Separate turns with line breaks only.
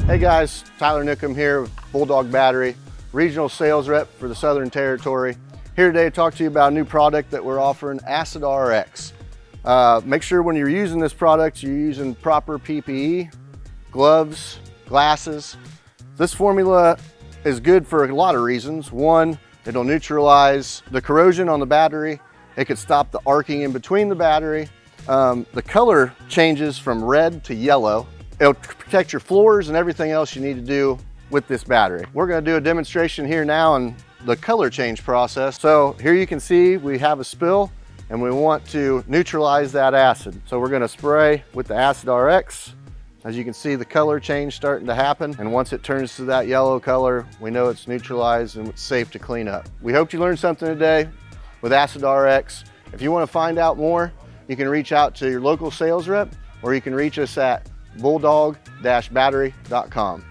Hey guys, Tyler Niccum here with Bulldog Battery, Regional Sales Rep for the Southern Territory. Here today to talk to you about a new product that we're offering, AcidRx. Make sure when you're using this product, you're using proper PPE, gloves, glasses. This formula is good for a lot of reasons. One, it'll neutralize the corrosion on the battery. It could stop the arcing in between the battery. The color changes from red to yellow. It'll protect your floors and everything else you need to do with this battery. We're gonna do a demonstration here now on the color change process. So here you can see we have a spill and we want to neutralize that acid. So we're gonna spray with the AcidRx. As you can see, the color change starting to happen. And once it turns to that yellow color, we know it's neutralized and it's safe to clean up. We hope you learned something today with AcidRx. If you wanna find out more, you can reach out to your local sales rep or you can reach us at bulldog-battery.com.